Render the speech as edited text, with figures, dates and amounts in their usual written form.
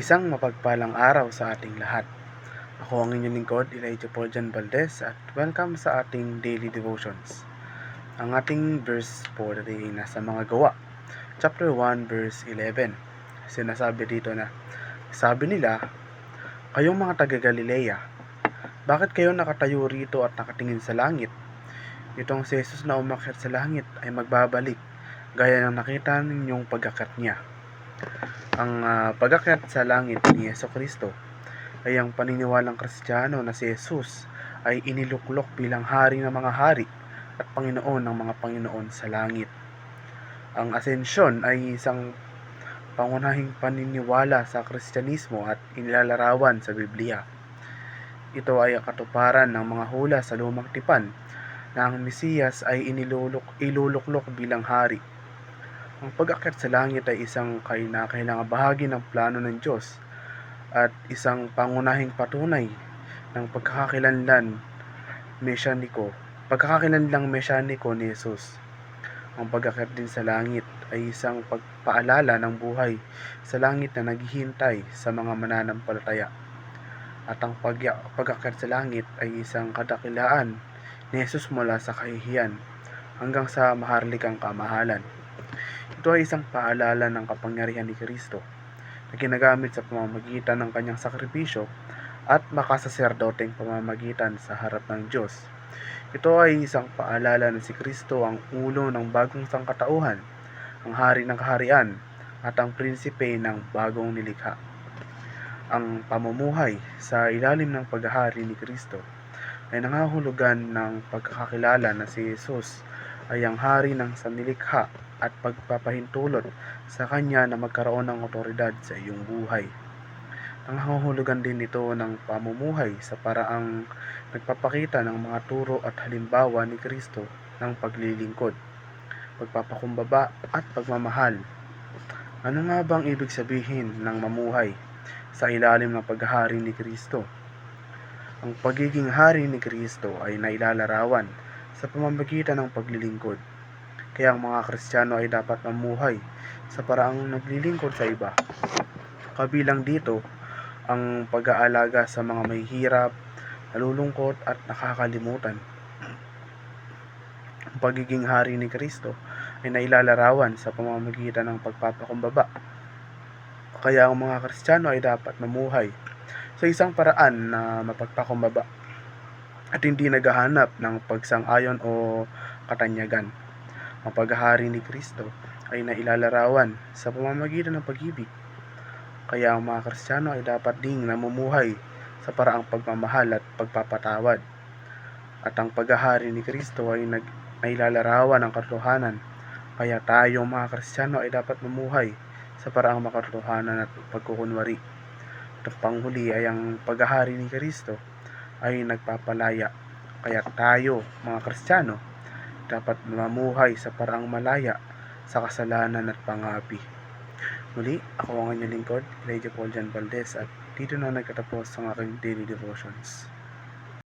Isang mapagpalang araw sa ating lahat. Ako ang inyong lingkod, Elijah Paul Jan Valdez, at welcome sa ating Daily Devotions. Ang ating verse for the day ay nasa mga gawa, chapter 1, verse 11. Sinasabi dito na, sabi nila, kayong mga taga-Galilea, bakit kayo nakatayo rito at nakatingin sa langit? Itong si Jesus na umakyat sa langit ay magbabalik, gaya ng nakita ninyong pag-akyat niya. Ang pag-akyat sa langit ni Jesucristo ay ang paniniwalang Kristiyano na si Jesus ay iniluklok bilang hari ng mga hari at Panginoon ng mga Panginoon sa langit. Ang asensyon ay isang pangunahing paniniwala sa Kristyanismo at inilalarawan sa Biblia. Ito ay katuparan ng mga hula sa lumang tipan na ang Mesiyas ay iluluklok bilang hari. Ang pag-akyat sa langit ay isang kailangang bahagi ng plano ng Diyos at isang pangunahing patunay ng pagkakakilanlang mesyaniko ni Jesus. Ang pag-akyat din sa langit ay isang pagpaalala ng buhay sa langit na naghihintay sa mga mananampalataya. At ang pag-akyat sa langit ay isang kadakilaan ni Jesus mula sa kahihiyan hanggang sa maharlikang kamahalan. Ito ay isang paalala ng kapangyarihan ni Kristo na ginagamit sa pamamagitan ng kanyang sakripisyo at makasaserdoteng pamamagitan sa harap ng Diyos. Ito ay isang paalala na si Kristo ang ulo ng bagong sangkatauhan, ang hari ng kaharian, at ang prinsipe ng bagong nilikha. Ang pamumuhay sa ilalim ng paghahari ni Kristo ay nangahulugan ng pagkakakilala na si Jesus ay ang hari ng sanlilikha at pagpapahintulot sa kanya na magkaroon ng otoridad sa iyong buhay. Nangangahulugan din ito ng pamumuhay sa paraang nagpapakita ng mga turo at halimbawa ni Kristo ng paglilingkod, pagpapakumbaba at pagmamahal. Ano nga bang ibig sabihin ng mamuhay sa ilalim ng paghahari ni Kristo? Ang pagiging hari ni Kristo ay nailalarawan sa pamamagitan ng paglilingkod. Kaya ang mga Kristiyano ay dapat mamuhay sa paraang naglilingkod sa iba. Kabilang dito ang pag-aalaga sa mga mahihirap, nalulungkot at nakakalimutan. Ang pagiging hari ni Kristo ay nailalarawan sa pamamagitan ng pagpapakumbaba. Kaya ang mga Kristiyano ay dapat mamuhay sa isang paraan na mapagpakumbaba at hindi naghahanap ng pagsang-ayon o katanyagan. Ang paghahari ni Kristo ay nailalarawan sa pamamagitan ng pag-ibig. Kaya ang mga Kristiyano ay dapat ding namumuhay sa paraang pagmamahal at pagpapatawad. At ang paghahari ni Kristo ay nailalarawan ng katotohanan. Kaya tayong mga Kristiyano ay dapat mamuhay sa paraang makatotohanan at pagkukunwari. At ang panghuli ay ang paghahari ni Kristo ay nagpapalaya. Kaya tayo, mga Kristiyano, dapat mamuhay sa paraang malaya sa kasalanan at pang-aapi. Muli, ako ang inyong lingkod, Elijah Paul Jan Valdez, at dito na nagtatapos ang aking daily devotions.